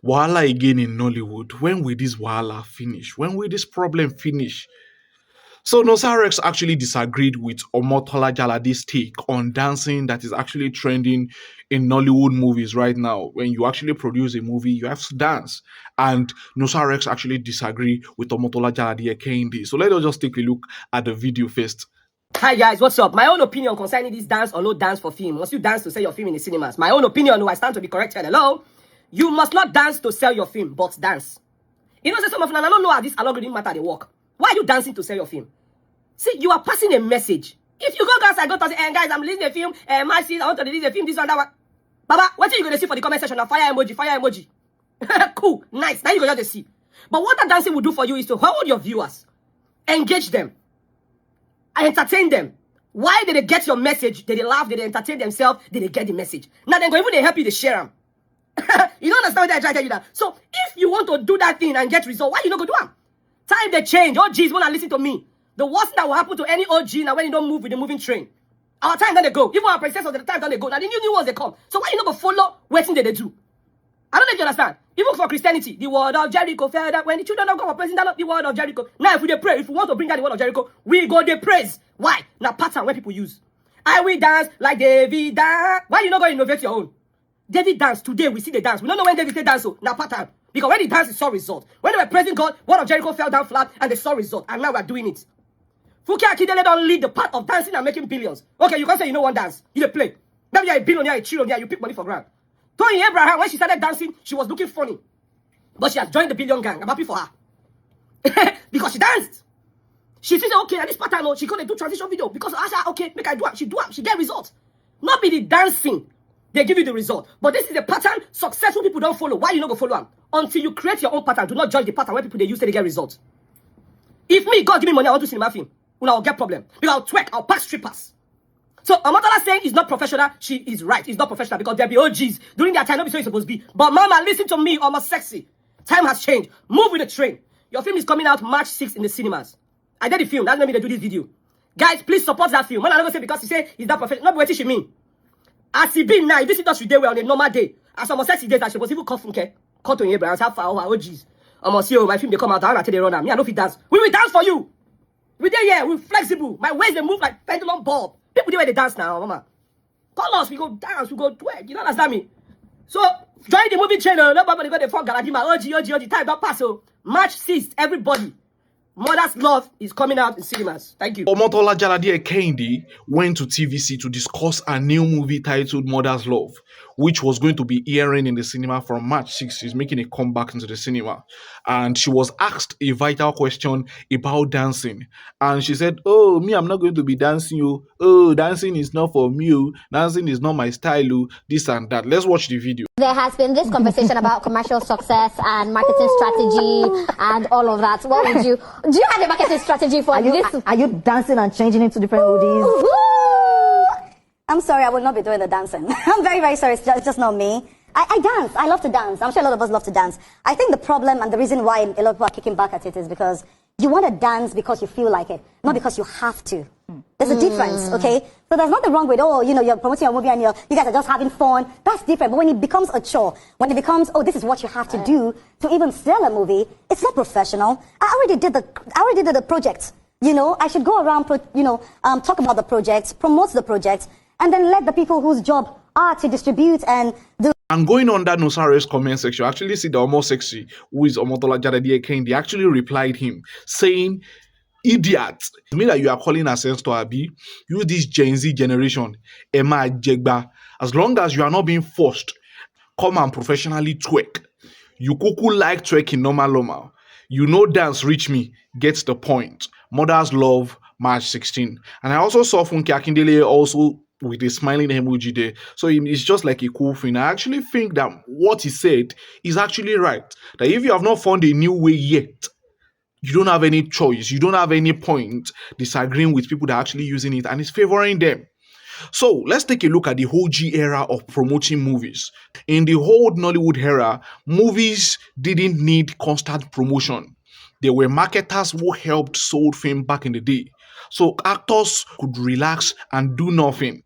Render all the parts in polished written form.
Wahala again in Nollywood. When will this wahala finish? When will this problem finish? So Nosa Rex actually disagreed with Omotola Jalade's take on dancing that is actually trending in Nollywood movies right now. When you actually produce a movie, you have to dance. And Nosa Rex actually disagree with Omotola Jalade Ekeinde. So let us just take a look at the video first. Hi guys, what's up? My own opinion concerning this dance or no dance for film. Must you dance to sell your film in the cinemas? My own opinion, I stand to be corrected. Hello? You must not dance to sell your film, but dance. You know, some of them, I don't know how this algorithm matter they work. Why are you dancing to sell your film? See, you are passing a message. If you go outside, go to say, guys, I'm releasing a film, my scene, I want to release a film, this one, that one. Baba, what are you going to see for the comment section? Fire emoji, fire emoji. Cool, nice. Now you go just see. But what that dancing will do for you is to hold your viewers, engage them, entertain them. Why did they get your message? Did they laugh? Did they entertain themselves? Did they get the message? Now they go even they help you to share them. You don't understand what I try to tell you that. So if you want to do that thing and get result, why you not go do them? Time they change. Oh geez, wanna listen to me. The worst thing that will happen to any OG now when you don't move with the moving train. Our time then they go. Even our princess of the time then they go. Now the new ones they come. So why you not go follow what thing they do? I don't know if you understand. Even for Christianity, the word of Jericho fell down. When the children of God were praising that, the word of Jericho. Now, if we pray, if we want to bring down the word of Jericho, we go they praise. Why? Now, pattern where people use. I will dance like David dance. Why you not going to innovate your own? David dance. Today, we see the dance. We don't know when David dance. So, now, pattern. Because when he dance, he saw result. When they were praising God, word of Jericho fell down flat and they saw result. And now we're doing it. Funke Akindele don't lead the path of dancing and making billions. Okay, you can't say you know one dance. You play. Maybe you're a billionaire, a trillionaire, you pick money for grant. Tony Abraham, when she started dancing, she was looking funny. But she has joined the billion gang. I'm happy for her. Because she danced. She said, okay, at this pattern, she couldn't do transition video. Because I said, okay, make I do it. She do it. She get results. Not be the dancing. They give you the result. But this is a pattern successful people don't follow. Why you not go follow them? Until you create your own pattern. Do not judge the pattern where people they use to get results. If me, God give me money, I want to cinema film. Well, I'll get problem. Because I'll twerk, I'll pass strippers. So Omotola saying is not professional, she is right. It's not professional because there'll be OGs during that time. Not be so it's supposed to be. But mama, listen to me, almost sexy. Time has changed. Move with the train. Your film is coming out March 6th in the cinemas. I did the film. That's not me to do this video. Guys, please support that film. Man, I'm not going to say because he say he's not professional. Not what she mean. As he been now, if this industry day well on a normal day, as almost sexy days, I suppose even call Funke, call to Abraham, how far over OGs. Almost see my film they come out. I tell they run. Me, I know if he dance. We will dance for you. We there, yeah. We're flexible. My ways they move like pendulum bulb. People do where they dance now, mama. Call us, we go dance, we go twerk. You don't understand me? So, join the movie channel. Nobody got the phone. Galadima, OG, time don't pass. So, March 6th, everybody. Mother's Love is coming out in cinemas. Thank you. Omotola Jalade Ekeinde went to TVC to discuss a new movie titled Mother's Love, which was going to be airing in the cinema from March 6th. She's making a comeback into the cinema. And she was asked a vital question about dancing. And she said, oh, me, I'm not going to be dancing. Oh, dancing is not for me. Dancing is not my style. This and that. Let's watch the video. There has been this conversation about commercial success and marketing strategy and all of that. What would you... Do you have a marketing strategy for this? Are you dancing and changing into different hoodies? I'm sorry, I will not be doing the dancing. I'm very, very sorry. It's just not me. I dance. I love to dance. I'm sure a lot of us love to dance. I think the problem and the reason why a lot of people are kicking back at it is because you want to dance because you feel like it, not because you have to. There's a difference, okay? So there's nothing wrong with, you're promoting your movie and you guys are just having fun. That's different. But when it becomes a chore, when it becomes, this is what you have to do to even sell a movie, it's not professional. I already did the project. I should go around, talk about the project, promote the project, and then let the people whose job are to distribute and do. And going on that Nosa Rex comment section, actually see the almost sexy, who is Omotola Jalade Ekeinde, actually replied him, saying, idiot. It means that you are calling ourselves to Abi. You this Gen Z generation, Emma Jegba. As long as you are not being forced, come and professionally twerk. You kuku like twerking normal. You know dance reach me. Gets the point. Mother's Love, March 16. And I also saw Funke Akindele also with a smiling emoji there. So it's just like a cool thing. I actually think that what he said is actually right. That if you have not found a new way yet, you don't have any choice. You don't have any point disagreeing with people that are actually using it and it's favoring them. So let's take a look at the whole G era of promoting movies. In the whole Nollywood era, movies didn't need constant promotion. There were marketers who helped sold film back in the day. So actors could relax and do nothing.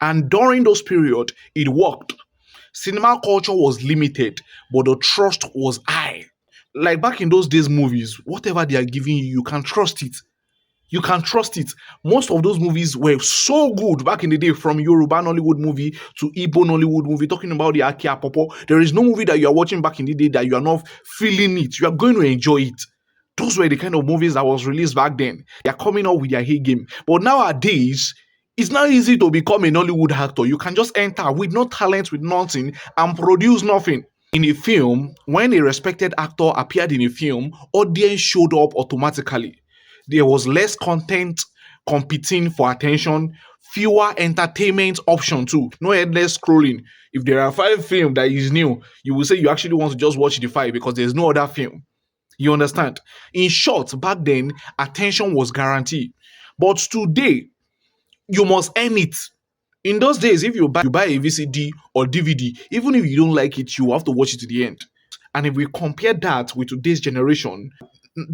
And during those periods, it worked. Cinema culture was limited, but the trust was high. Like back in those days, movies, whatever they are giving you, you can trust it. You can trust it. Most of those movies were so good back in the day, from Yoruba Nollywood movie to Igbo Nollywood movie, talking about the Aki Popo. There is no movie that you are watching back in the day that you are not feeling it. You are going to enjoy it. Those were the kind of movies that was released back then. They are coming up with their hit game. But nowadays, it's not easy to become a Nollywood actor. You can just enter with no talent, with nothing, and produce nothing. In a film, when a respected actor appeared in a film, audience showed up automatically. There was less content competing for attention, fewer entertainment options too. No endless scrolling. If there are 5 films that is new, you will say you actually want to just watch the 5 because there's no other film. You understand? In short, back then, attention was guaranteed. But today, you must earn it. In those days, if you buy a VCD or DVD, even if you don't like it, you have to watch it to the end. And if we compare that with today's generation,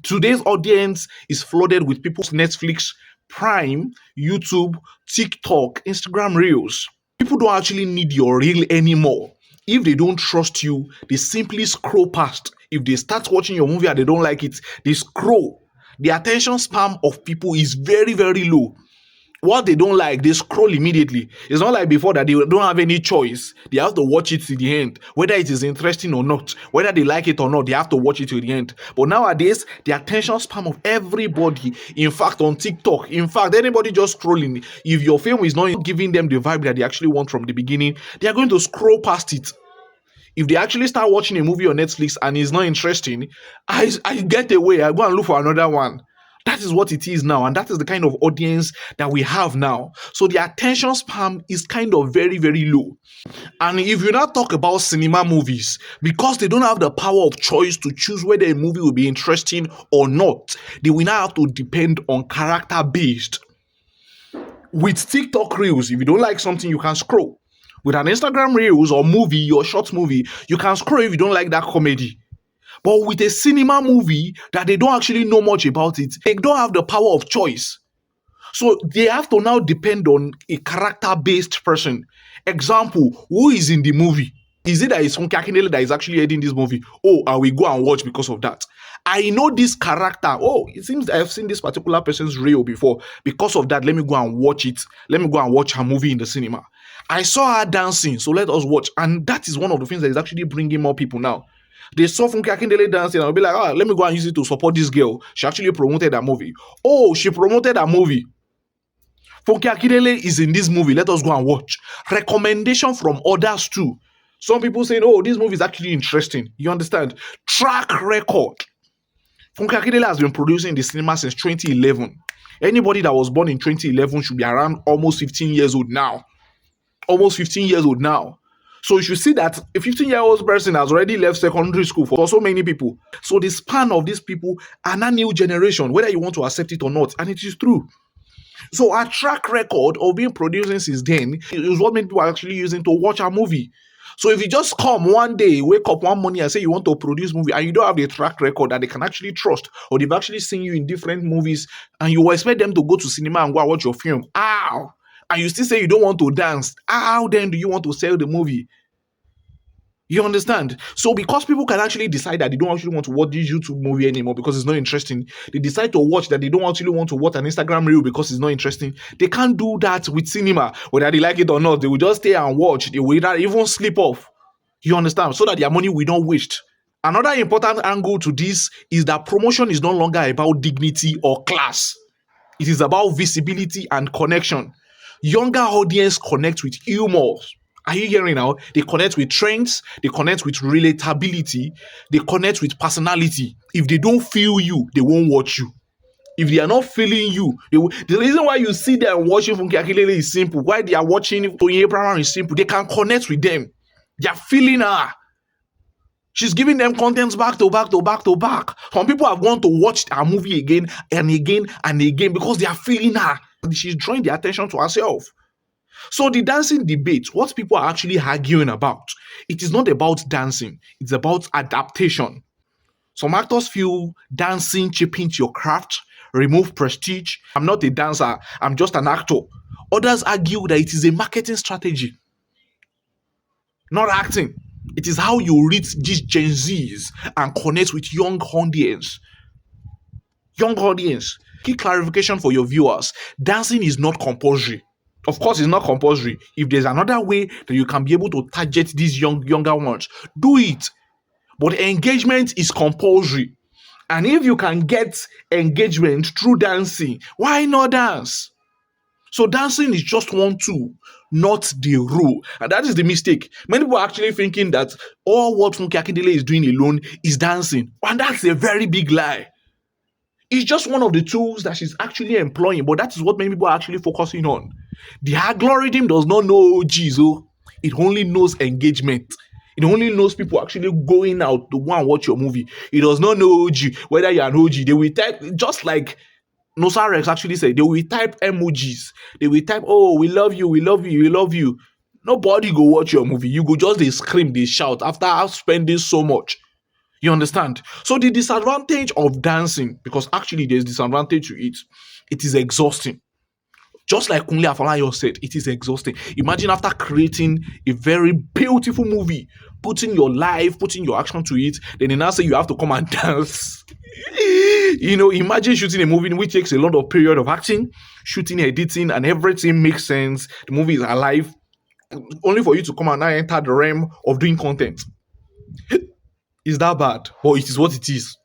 today's audience is flooded with people's Netflix, Prime, YouTube, TikTok, Instagram Reels. People don't actually need your reel anymore. If they don't trust you, they simply scroll past. If they start watching your movie and they don't like it, they scroll. The attention span of people is very, very low. What they don't like, they scroll immediately. It's not like before that they don't have any choice. They have to watch it to the end. Whether it is interesting or not, whether they like it or not, they have to watch it to the end. But nowadays, the attention span of everybody, in fact, on TikTok, in fact, anybody just scrolling, if your film is not giving them the vibe that they actually want from the beginning, they are going to scroll past it. If they actually start watching a movie on Netflix and it's not interesting, I get away. I go and look for another one. That is what it is now, and that is the kind of audience that we have now. So the attention span is kind of very, very low. And if you now talk about cinema movies, because they don't have the power of choice to choose whether a movie will be interesting or not, they will now have to depend on character based. With TikTok Reels, if you don't like something, you can scroll. With an Instagram Reels or movie or short movie, you can scroll if you don't like that comedy. But with a cinema movie that they don't actually know much about it, they don't have the power of choice. So they have to now depend on a character-based person. Example, who is in the movie? Is it that it's Funke Akindele that is actually heading this movie? Oh, I will go and watch because of that. I know this character. Oh, it seems I've seen this particular person's reel before. Because of that, let me go and watch it. Let me go and watch her movie in the cinema. I saw her dancing, so let us watch. And that is one of the things that is actually bringing more people now. They saw Funke Akindele dancing and will be like, let me go and use it to support this girl. She actually promoted that movie. Oh, she promoted that movie. Funke Akindele is in this movie. Let us go and watch. Recommendation from others too. Some people saying, oh, this movie is actually interesting. You understand? Track record. Funke Akindele has been producing the cinema since 2011. Anybody that was born in 2011 should be around almost 15 years old now. Almost 15 years old now. So you should see that a 15-year-old person has already left secondary school for so many people. So the span of these people are not new generation, whether you want to accept it or not. And it is true. So our track record of being producing since then is what many people are actually using to watch our movie. So if you just come one day, wake up one morning and say you want to produce movie and you don't have the track record that they can actually trust, or they've actually seen you in different movies and you expect them to go to cinema and go and watch your film, and you still say you don't want to dance, how then do you want to sell the movie? You understand? So because people can actually decide that they don't actually want to watch this YouTube movie anymore because it's not interesting, they decide to watch that they don't actually want to watch an Instagram reel because it's not interesting. They can't do that with cinema, whether they like it or not. They will just stay and watch. They will not even sleep off. You understand? So that their money will not waste. Another important angle to this is that promotion is no longer about dignity or class. It is about visibility and connection. Younger audience connect with humor. Are you hearing now? They connect with trends, they connect with relatability, they connect with personality. If they don't feel you, they won't watch you. If they are not feeling you, the reason why you see them watching Funke Akindele is simple. Why they are watching Tony Abraham is simple. They can connect with them. They are feeling her. She's giving them contents back to back to back to back. Some people have gone to watch her movie again and again and again because they are feeling her. She's drawing the attention to herself. So the dancing debate, what people are actually arguing about, it is not about dancing. It's about adaptation. Some actors feel dancing cheapens your craft, remove prestige. I'm not a dancer. I'm just an actor. Others argue that it is a marketing strategy. not acting. It is how you reach these Gen Zs and connect with young audience. Young audience. Key clarification for your viewers. Dancing is not compulsory. Of course, it's not compulsory. If there's another way that you can be able to target these younger ones, do it. But engagement is compulsory. And if you can get engagement through dancing, why not dance? So dancing is just one tool, not the rule. And that is the mistake. Many people are actually thinking that all what Funke Akindele is doing alone is dancing. And that's a very big lie. It's just one of the tools that she's actually employing, but that is what many people are actually focusing on. The algorithm does not know Jizo. It only knows engagement. It only knows people actually going out to go and watch your movie. It does not know OG, whether you're an OG. They will type, just like Nosa Rex actually said, they will type emojis. They will type, oh, we love you, we love you, we love you. Nobody go watch your movie. You go just they scream, they shout after spending so much. You understand? So the disadvantage of dancing, because actually there's disadvantage to it, it is exhausting. Just like Kunle Afolayan said, it is exhausting. Imagine after creating a very beautiful movie, putting your life, putting your action to it, then they now say you have to come and dance. Imagine shooting a movie which takes a lot of period of acting, shooting, editing, and everything makes sense. The movie is alive, only for you to come and now enter the realm of doing content. Is that bad? But it is what it is.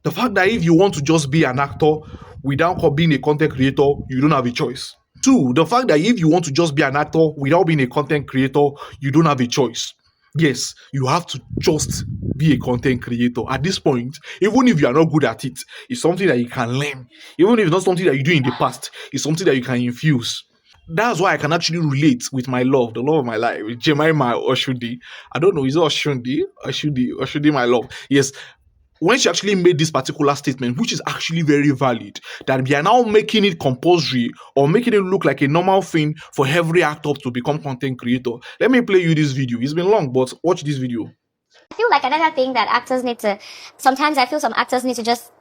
The fact that if you want to just be an actor without being a content creator, you don't have a choice. 2, the fact that if you want to just be an actor without being a content creator, you don't have a choice. Yes, you have to just be a content creator. At this point, even if you are not good at it, it's something that you can learn. Even if it's not something that you do in the past, it's something that you can infuse. That's why I can actually relate with my love, the love of my life, with Jemima Oshudi. I don't know, is it Oshudi, my love? Yes. When she actually made this particular statement, which is actually very valid, that we are now making it compulsory or making it look like a normal thing for every actor to become content creator. Let me play you this video. It's been long, but watch this video. I feel like another thing that actors need to, sometimes I feel some actors need to just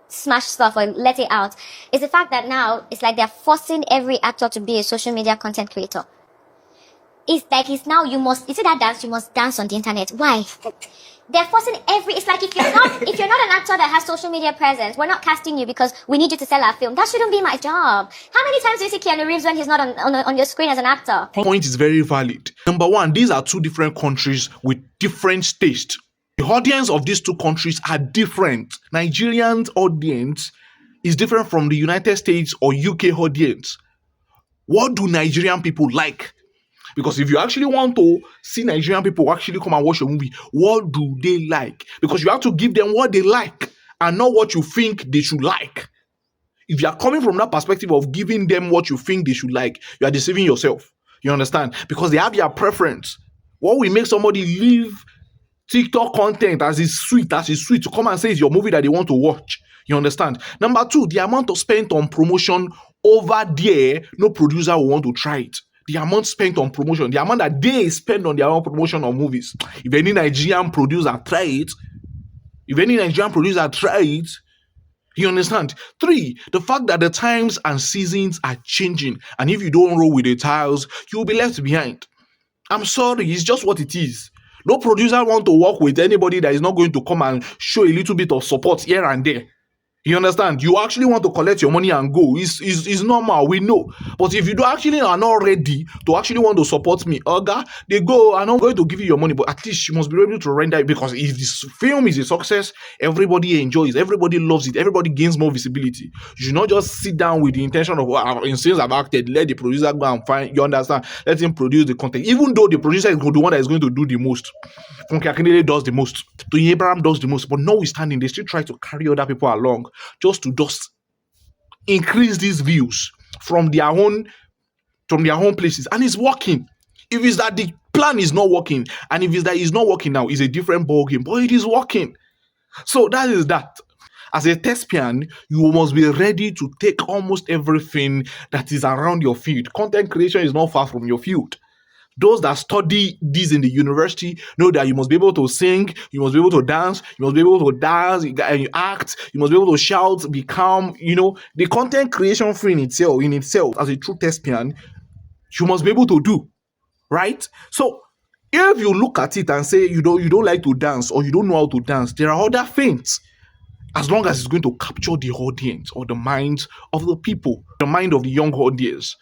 smash stuff or let it out, is the fact that now it's like they're forcing every actor to be a social media content creator. It's like it's now you see that dance, you must dance on the internet. Why? They're forcing it's like if you're not an actor that has social media presence, we're not casting you because we need you to sell our film. That shouldn't be my job. How many times do you see Keanu Reeves when he's not on your screen as an actor? Point is very valid. Number one, these are two different countries with different tastes. The audience of these two countries are different. Nigerian audience is different from the United States or UK audience. What do Nigerian people like? Because if you actually want to see Nigerian people actually come and watch your movie, what do they like? Because you have to give them what they like and not what you think they should like. If you are coming from that perspective of giving them what you think they should like, you are deceiving yourself. You understand? Because they have their preference. What will make somebody leave TikTok content as is sweet to come and say it's your movie that they want to watch? You understand? Number 2, the amount of spent on promotion over there, no producer will want to try it. The amount spent on promotion, the amount that they spend on their own promotion on movies. If any Nigerian producer try it, you understand? 3, the fact that the times and seasons are changing, and if you don't roll with the tiles, you'll be left behind. I'm sorry, it's just what it is. No producer want to work with anybody that is not going to come and show a little bit of support here and there. You understand? You actually want to collect your money and go. It's normal, we know. But if you do actually are not ready to actually want to support me, Oga, they go, I'm not going to give you your money, but at least you must be able to render it, because if this film is a success, everybody enjoys, everybody loves it, everybody gains more visibility. You should not just sit down with the intention of, since I've acted, let the producer go and find, you understand? Let him produce the content. Even though the producer is the one that is going to do the most. Funke Akindele does the most. Tony Abraham does the most. But notwithstanding, they still try to carry other people along just to increase these views from their own places. And it's working. If it's that the plan is not working, and if it's that it's not working now, it's a different ballgame. But it is working. So that is that. As a thespian, you must be ready to take almost everything that is around your field. Content creation is not far from your field. Those that study this in the university know that you must be able to sing, you must be able to dance, you must be able to dance, and you act, you must be able to shout, be calm. The content creation thing in itself, as a true thespian, you must be able to do, right? So If you look at it and say you don't like to dance or you don't know how to dance, there are other things. As long as it's going to capture the audience or the minds of the people, the mind of the young audience.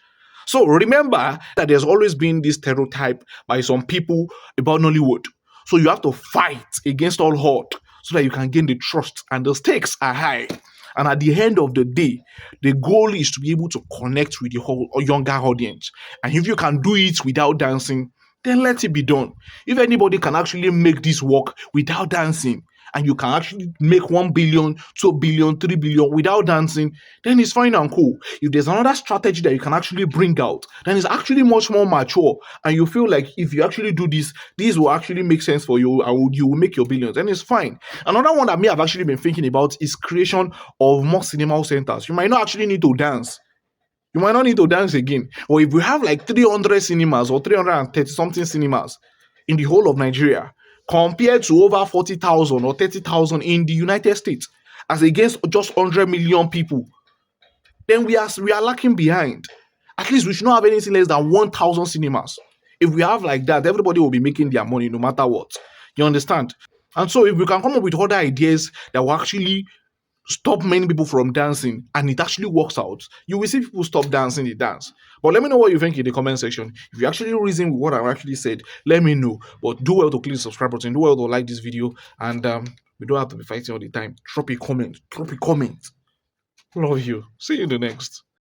So remember that there's always been this stereotype by some people about Nollywood. So you have to fight against all odds so that you can gain the trust, and the stakes are high. And at the end of the day, the goal is to be able to connect with the whole younger audience. And if you can do it without dancing, then let it be done. If anybody can actually make this work without dancing, and you can actually make 1 billion, 2 billion, 3 billion without dancing, then it's fine and cool. If there's another strategy that you can actually bring out, then it's actually much more mature. And you feel like if you actually do this will actually make sense for you, and you will make your billions, and it's fine. Another one that me I've actually been thinking about is creation of more cinema centers. You might not actually need to dance. You might not need to dance again. Or if we have like 300 cinemas or 330 something cinemas in the whole of Nigeria, compared to over 40,000 or 30,000 in the United States, as against just 100 million people, then we are lacking behind. At least we should not have anything less than 1,000 cinemas. If we have like that, everybody will be making their money no matter what. You understand? And so if we can come up with other ideas that will actually stop many people from dancing and it actually works out, you will see people stop dancing, they dance. But let me know what you think in the comment section. If you actually reason with what I actually said, let me know. But do well to click the subscribe button, do well to like this video, and we don't have to be fighting all the time. Drop a comment. Love you. See you in the next.